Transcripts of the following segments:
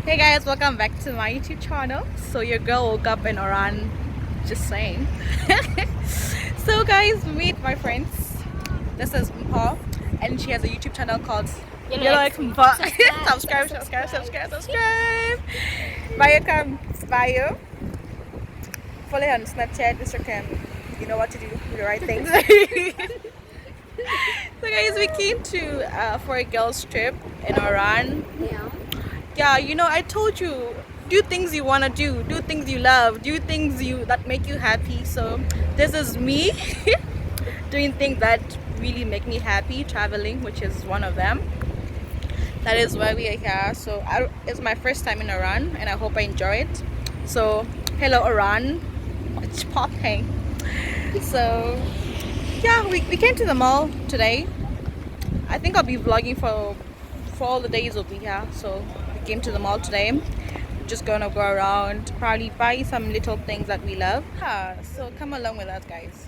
Hey guys, welcome back to my YouTube channel. So your girl woke up in Oran, just saying. So guys, meet my friends. This is Mpa, and she has a YouTube channel called Mpa. Subscribe. Bio. Follow her on Snapchat, Instagram. You know what to do. Do the right things. So guys, we came to for a girls trip in Oran. Yeah, you know, I told you, do things you want to do things you love, do things that make you happy. So this is me doing things that really make me happy, traveling, which is one of them. That is why we are here. So it's my first time in Oran, and I hope I enjoy it. So hello Oran, what's popping? So yeah, we came to the mall today. I think I'll be vlogging for all the days we'll be here. So we came to the mall today. We're just gonna go around, probably buy some little things that we love. So come along with us, guys.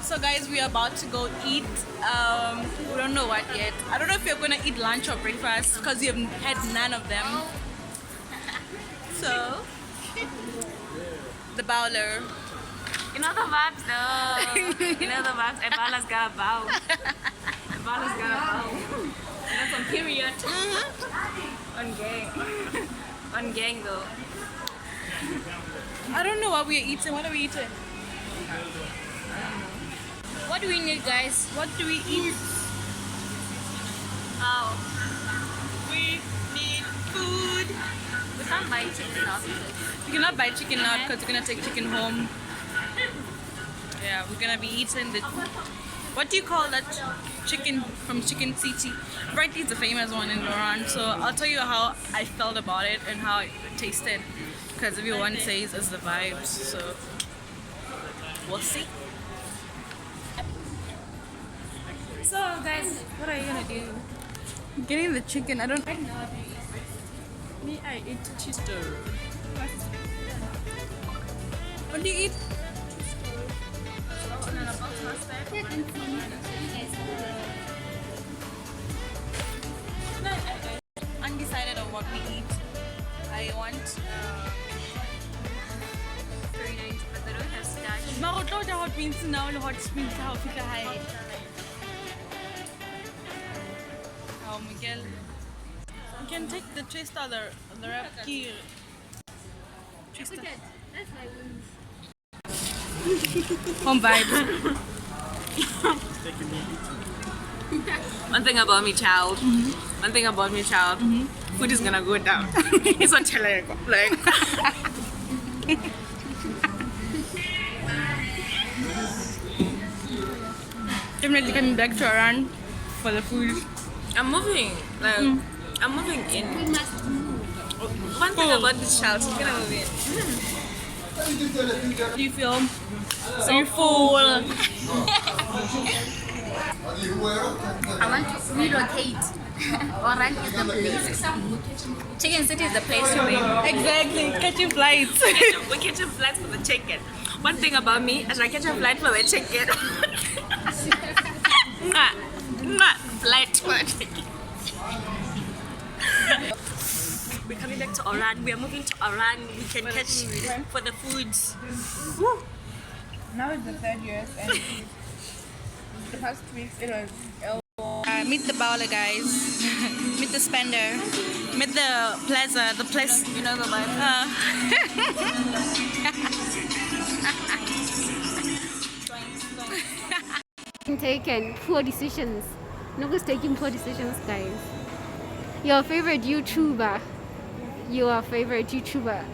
So guys, we are about to go eat. We don't know what yet. I don't know if you're gonna eat lunch or breakfast because we have had none of them. So the bowler. You know the vibes though. You know the vibes. Ebala's got a bow. Ebala's got a bow. You know some period. On gang. On gang though. I don't know what we are eating. What are we eating? What do we need, guys? What do we eat? Oh, We need food. we can't buy chicken now. We cannot buy chicken now because we're gonna take chicken home. Yeah, we're gonna be eating the. What do you call that chicken from Chicken City? Apparently, it's a famous one in Oran. So I'll tell you how I felt about it and how it tasted, because everyone says it's the vibes. So we'll see. So, guys, what are you gonna do? Getting the chicken. I don't. Me, I eat cheese stir. What do you eat? Undecided on what we eat. I want. Very nice, but they don't have starch. Marotlo the hot beans now. The hot beans how fika hai. Oh Miguel. You can take the chesta, the wrap key. Chesta. Home vibes. One thing about me, child. One thing about me, child. Food is gonna go down. It's not like. Definitely coming back to Oran for the food. I'm moving. Like, I'm moving in. One thing about this child, she's gonna move in. Do you feel So full. I want to relocate. Oran is the place. Chicken City is the place to be. exactly catching flights? We're catching flights for the chicken. One thing about me is I catch a flight for the chicken. Not flight for the chicken. We're coming back to Oran. We are moving to Oran. We can catch for the foods. Now it's the third year and the past 2 weeks it was Meet the bowler, guys. Meet the spender. Meet the plaza. The place. You know the vibe. Taken poor decisions. Nobody's taking poor decisions, guys. Your favorite YouTuber. Your favorite YouTuber.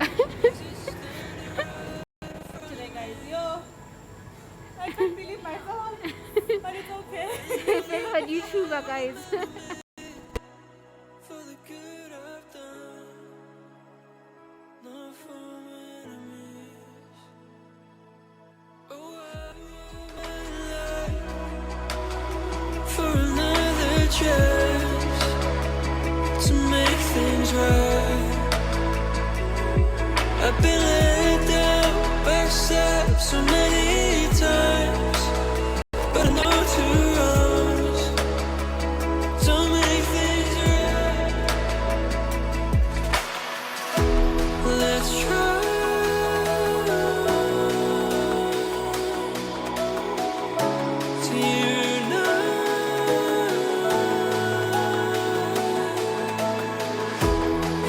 Today, guys. Yo, I can't believe myself, but it's okay. Your favorite YouTuber, guys. For the good I've done, not for my enemies. Oh, for another chance to make things right. I've been let down, backstabbed so many times, but I know to runs don't make things right. Let's try to unite.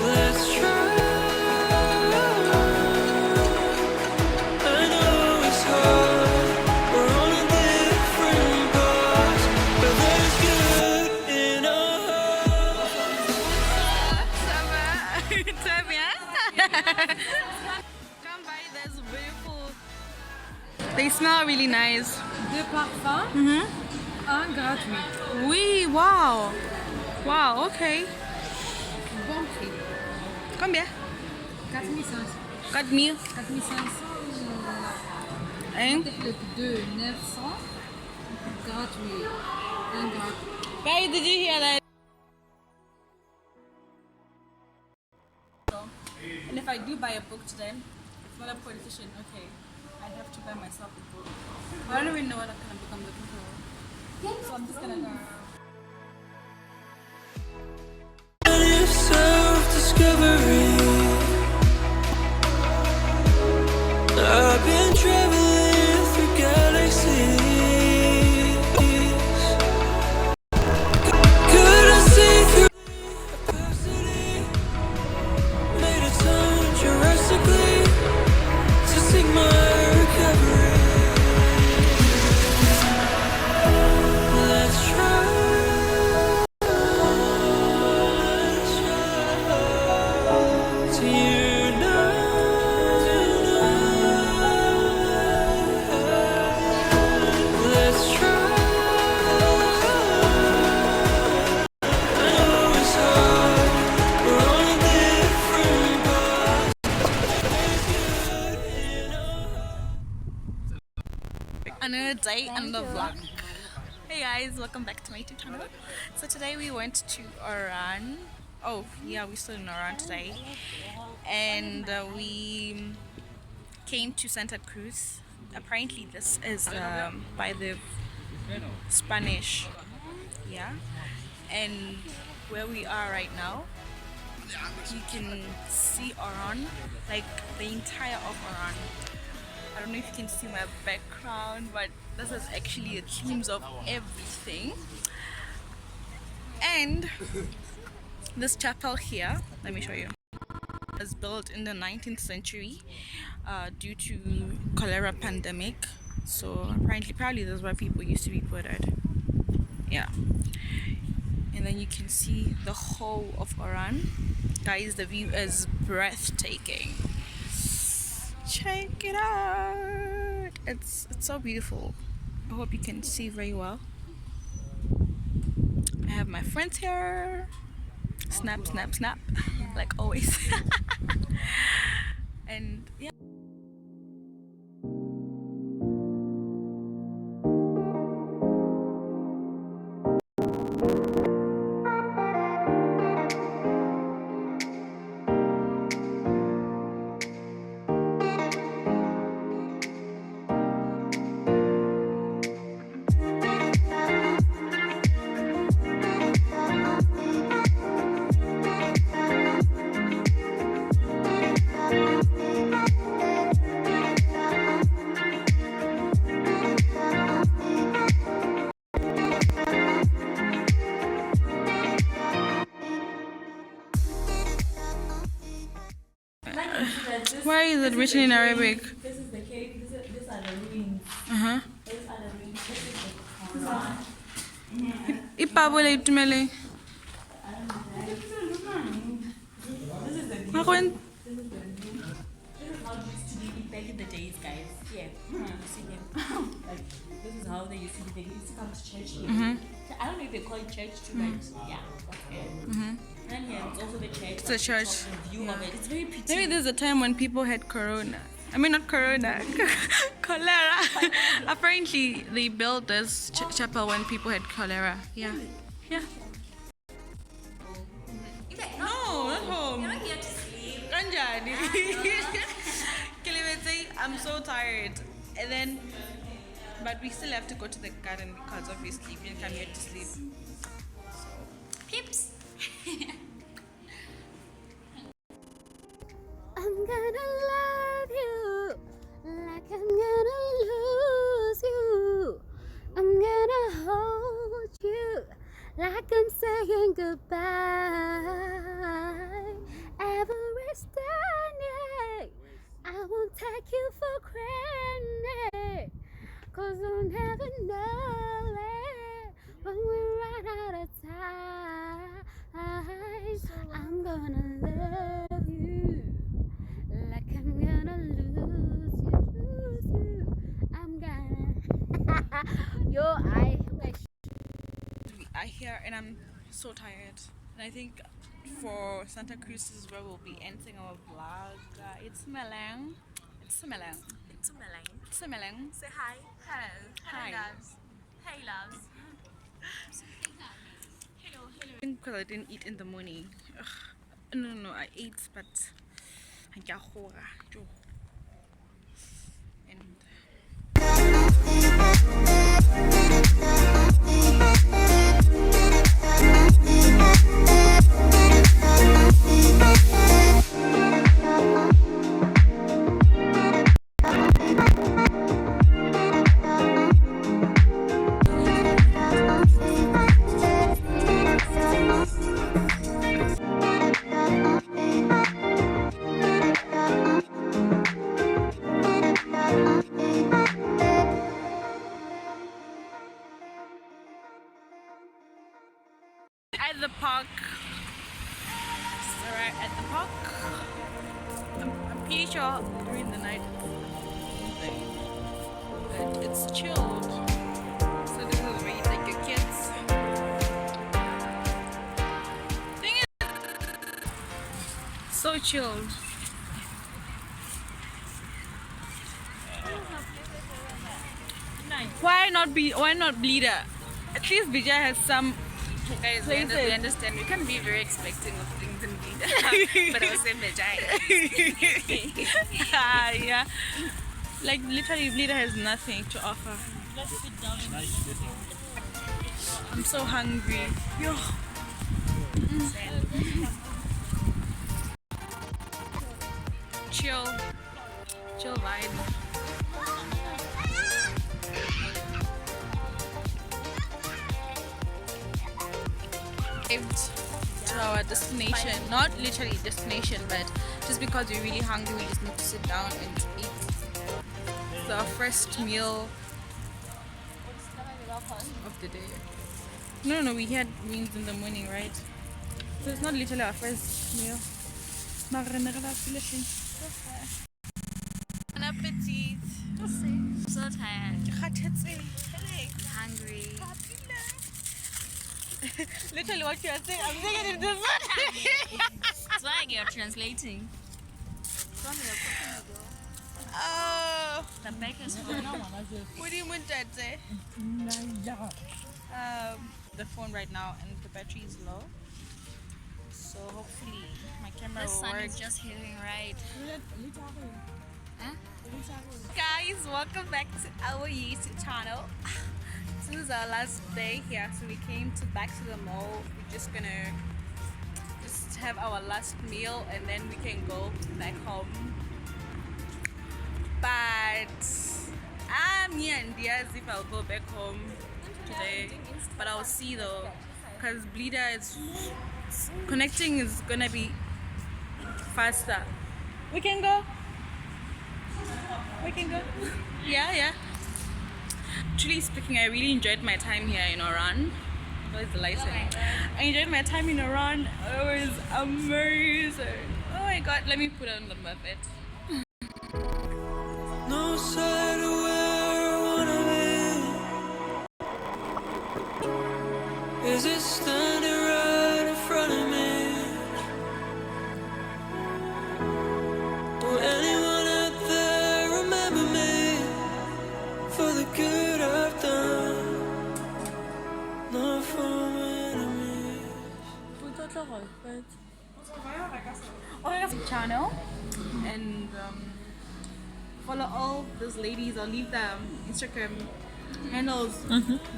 Let's try. I know it's hard. We're on a different path, but there's good in our hearts. Come by, there's beautiful. They smell really nice. 2 parfums, 1 gratuit. Oui, wow. Wow, okay. Bon prix. Combien? 4500. 4000. 4500. Hein? Le 2, 900. Gratuit. 1 gratuit. Guys, did you hear that? And if I do buy a book today, it's not a politician, okay. I have to buy myself a book. I don't even know what kind of book I'm looking for. So I'm just gonna go. If self-discovery, I've been traveling through galaxies. Could I see through opacity? Made a turn drastically to seek my recovery. Let's try. To unite. Let's try. I know it's hard. We're on a different path. Another day, another vlog. Hey guys, welcome back to my YouTube channel. So today we went to Oran. Oh yeah, we're still in Oran today. And we came to Santa-Cruz. Apparently this is by the Spanish. Yeah. And where we are right now, you can see Oran, like the entire of Oran. I don't know if you can see my background, but this is actually the themes of everything. And this chapel here, let me show you, was built in the 19th century due to cholera pandemic. So apparently, probably that's where people used to be put at. Yeah. And then you can see the whole of Oran. Guys, the view is breathtaking. Check it out. It's so beautiful. I hope you can see very well. I have my friends here. Snap, snap, snap, like always. And yeah. Why is it written in Arabic? This is the cave. These are the ruins. Uh-huh. These are the ruins. This is the Quran. Ipabole itumele. Makwen. This is how it used to be back in the days, guys. Yeah. You see them. Like, this is how they used to be. They used to come to church here. I don't know if they call it church too, but yeah, that's it. And here, it's also the church. It's a church. The view of it. It's very pretty. Maybe there's a time when people had corona. I mean, not corona, cholera. Apparently, they built this chapel when people had cholera. Yeah. Yeah. No, not home. You're not here to sleep. Kanjani. Kilibete, I'm so tired. And then, but we still have to go to the garden because obviously we didn't come here to sleep. Peeps. I'm gonna love you like I'm gonna lose you. I'm gonna hold you like I'm saying goodbye. Every Sunday, I won't take you for granted, 'cause I'll never know it when we run out of time. I'm gonna love you like I'm gonna lose you. I'm gonna yo, We are here and I'm so tired. And I think for Santa-Cruz is where we'll be ending our vlog. It's Melang. It's Melang. It's Melang. It's Melang. Say hi. Hello. Hi. Loves. Hey, loves. I think because I didn't eat in the morning. Ugh. No, I ate, but I got hora. And at the park. So right at the park. I'm pretty sure during the night but it's chilled. So this is where you take your kids. Thing is, so chilled. Why not Bleeder? At least Bija has some Guys, we understand. We can't be very expecting of things in Bleeder. But I was saying Yeah. Like literally Bleeder has nothing to offer. Let's sit down. I'm so hungry. Yo. Chill vibe. To our destination, not literally destination, but just because we're really hungry, we just need to sit down and eat. It's our first meal of the day. No, we had wings in the morning, right? So it's not literally our first meal. Bon appetit. So tired. Literally what you are saying, I'm saying it in this one. It's like you're translating. Oh, The back is full. what do you mean that say? The phone right now and the battery is low. So hopefully my camera The will sun work. is just hitting right. Guys, welcome back to our YouTube channel. This is our last day here, so we came back to the mall. We're just gonna have our last meal and then we can go back home. But I'm here and Diaz if I'll go back home today. But I'll see though, because Bleeder is connecting is gonna be faster. We can go. We can go. Yeah. Truly speaking, I really enjoyed my time here in Oran. Where's the license? I enjoyed my time in Oran. It was amazing. Oh my god, let me put on the Muppet. No side of where I wanna be. Is it standing right in front of me? Will anyone out there remember me for the good I've done? Not from enemies. Channel and follow all those ladies. I'll leave the Instagram handles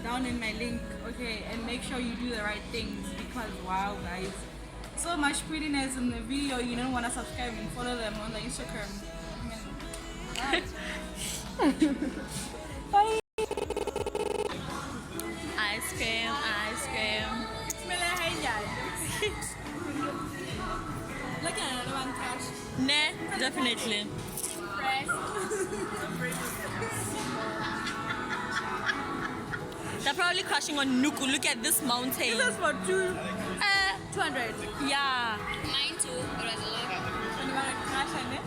down in my link. Okay, and make sure you do the right things because wow, guys, so much prettiness in the video. You don't want to subscribe and follow them on the Instagram. Bye. Ice cream. Look at another one, Cash. Nah, definitely. They're probably crashing on Nuku. Look at this mountain. This is for 200. Yeah. Mine too, but it's a lot. And you want to crash on it?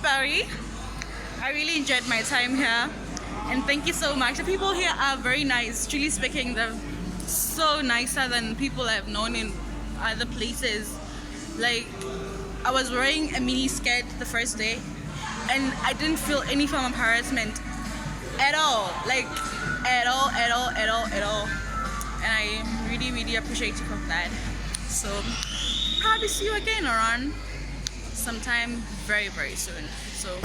Barry, I really enjoyed my time here, and thank you so much. The people here are very nice. Truly speaking, they're so nicer than people I've known in other places. Like, I was wearing a mini skirt the first day, and I didn't feel any form of harassment at all. Like, at all. And I really, really appreciative of that. So, probably see you again, Oran, sometime very, very soon. So.